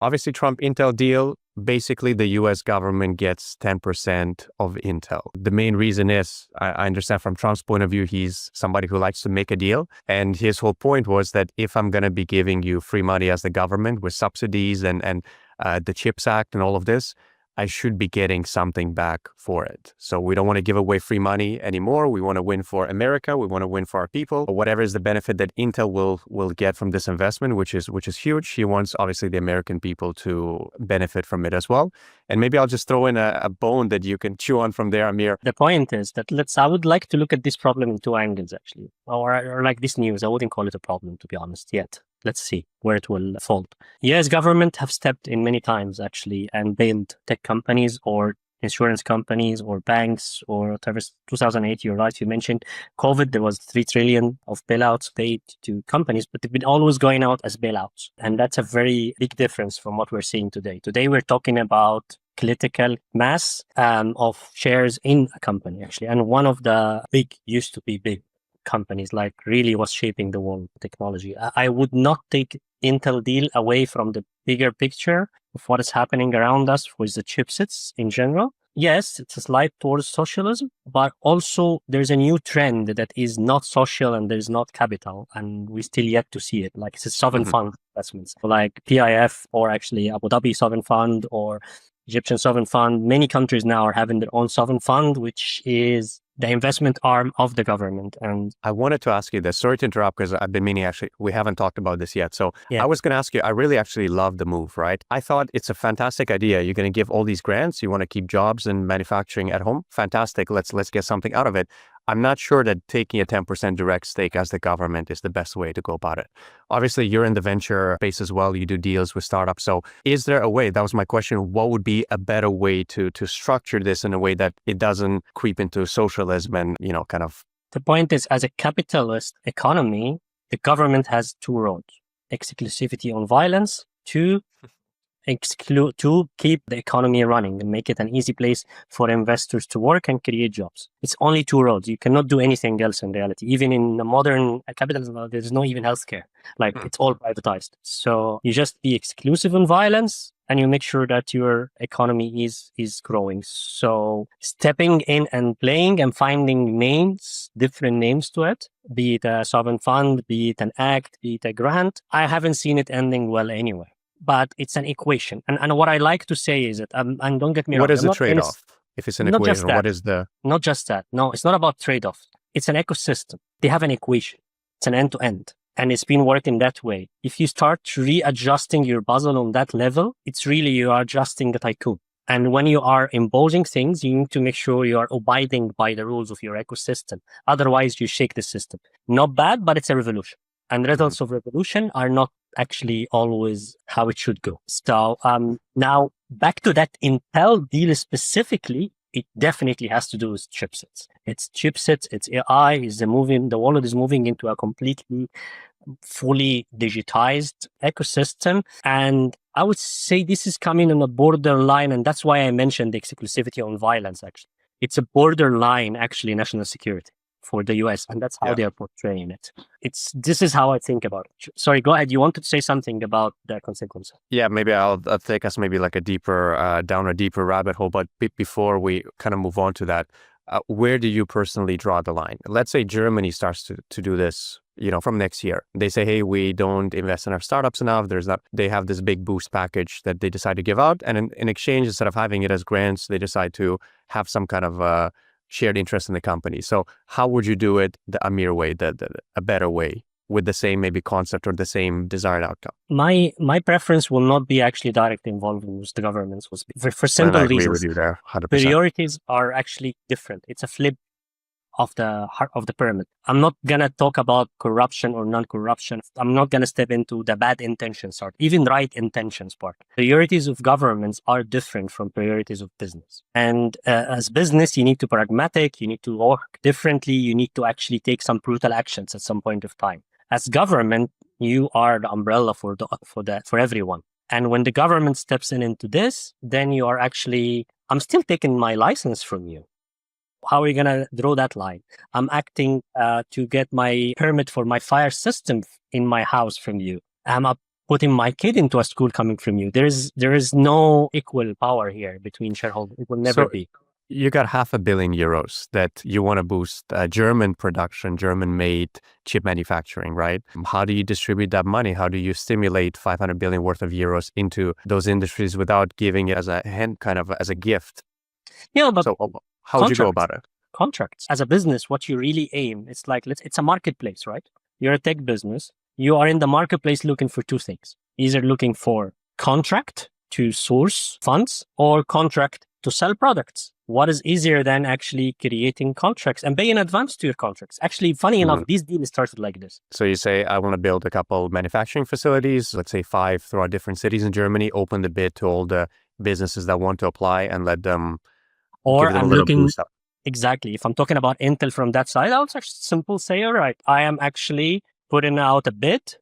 Obviously, Trump-Intel deal, basically the US government gets 10% of Intel. The main reason is, I understand from Trump's point of view, he's somebody who likes to make a deal. And his whole point was that if I'm going to be giving you free money as the government with subsidies and the CHIPS Act and all of this, I should be getting something back for it. So we don't want to give away free money anymore. We want to win for America. We want to win for our people. Whatever is the benefit that Intel will get from this investment, which is huge. He wants obviously the American people to benefit from it as well. And maybe I'll just throw in a bone that you can chew on from there, Amir. The point is that I would like to look at this problem in two angles, actually, or like this news. I wouldn't call it a problem, to be honest, yet. Let's see where it will fall. US government have stepped in many times, actually, and bailed tech companies or insurance companies or banks or whatever. 2008, you're right, you mentioned COVID, there was 3 trillion of bailouts paid to companies, but they've been always going out as bailouts. And that's a very big difference from what we're seeing today. Today, we're talking about critical mass of shares in a company, actually. And one of the used to be big companies, like really was shaping the world technology. I would not take Intel deal away from the bigger picture of what is happening around us with the chipsets in general. Yes, it's a slide towards socialism, but also there's a new trend that is not social and there's not capital, and we still yet to see it. Like it's a sovereign fund investments, like PIF or actually Abu Dhabi sovereign fund or Egyptian sovereign fund. Many countries now are having their own sovereign fund, which is the investment arm of the government. And I wanted to ask you this. Sorry to interrupt, because I've been meaning, actually, we haven't talked about this yet. So I was going to ask you, I really actually love the move, right? I thought it's a fantastic idea. You're going to give all these grants. You want to keep jobs and manufacturing at home. Fantastic. Let's get something out of it. I'm not sure that taking a 10% direct stake as the government is the best way to go about it. Obviously, you're in the venture space as well. You do deals with startups. So is there a way, that was my question, what would be a better way to structure this in a way that it doesn't creep into socialism and, kind of... The point is, as a capitalist economy, the government has 2 roles: exclusivity on violence, to keep the economy running and make it an easy place for investors to work and create jobs. It's only 2 roads. You cannot do anything else in reality. Even in the modern capitalism, there's no even healthcare. Like it's all privatized. So you just be exclusive on violence and you make sure that your economy is growing. So stepping in and playing and finding different names to it, be it a sovereign fund, be it an act, be it a grant, I haven't seen it ending well anyway. But it's an equation. And what I like to say is that, and don't get me wrong. What is the trade-off? If it's an equation, what is the... Not just that. No, it's not about trade-off. It's an ecosystem. They have an equation. It's an end-to-end. And it's been working that way. If you start readjusting your puzzle on that level, it's really you are adjusting the tycoon. And when you are imposing things, you need to make sure you are abiding by the rules of your ecosystem. Otherwise, you shake the system. Not bad, but it's a revolution. And results of revolution are not actually always how it should go. So now back to that Intel deal specifically, it definitely has to do with chipsets. It's chipsets, it's AI, the world is moving into a completely fully digitized ecosystem. And I would say this is coming on a borderline, and that's why I mentioned the exclusivity on violence, actually. It's a borderline, actually, national security for the US, and that's how they're portraying it. This is how I think about it. Sorry, go ahead. You wanted to say something about the consequences. Yeah, maybe I'll take us maybe like down a deeper rabbit hole. But before we kind of move on to that, where do you personally draw the line? Let's say Germany starts to do this, from next year. They say, hey, we don't invest in our startups enough. They have this big boost package that they decide to give out. And in exchange, instead of having it as grants, they decide to have some kind of shared interest in the company. So how would you do it the Amir way, a better way, with the same maybe concept or the same desired outcome? My preference will not be actually direct involvement with the governments, for simple reasons. I agree with you there, 100%. Priorities are actually different. It's a flip of the pyramid. I'm not gonna talk about corruption or non-corruption. I'm not gonna step into the bad intentions part, even right intentions part. Priorities of governments are different from priorities of business. And as business, you need to be pragmatic. You need to work differently. You need to actually take some brutal actions at some point of time. As government, you are the umbrella for everyone. And when the government steps into this, then you are actually, I'm still taking my license from you. How are you going to draw that line? I'm acting to get my permit for my fire system in my house from you. I'm putting my kid into a school coming from you. There is no equal power here between shareholders. It will never be. You got €500 million that you want to boost German production, German-made chip manufacturing, right? How do you distribute that money? How do you stimulate 500 billion worth of euros into those industries without giving it as a hand, kind of as a gift? Yeah, but so how would you go about it? Contracts. As a business, what you really aim, it's like, it's a marketplace, right? You're a tech business. You are in the marketplace looking for two things. Either looking for contract to source funds or contract to sell products. What is easier than actually creating contracts and pay in advance to your contracts? Actually, funny enough, these deals started like this. So you say, I want to build a couple manufacturing facilities, let's say 5 throughout different cities in Germany, open the bid to all the businesses that want to apply and let them or I'm looking boost up. Exactly. If I'm talking about Intel from that side, I would just simple say, all right, I am actually putting out a bid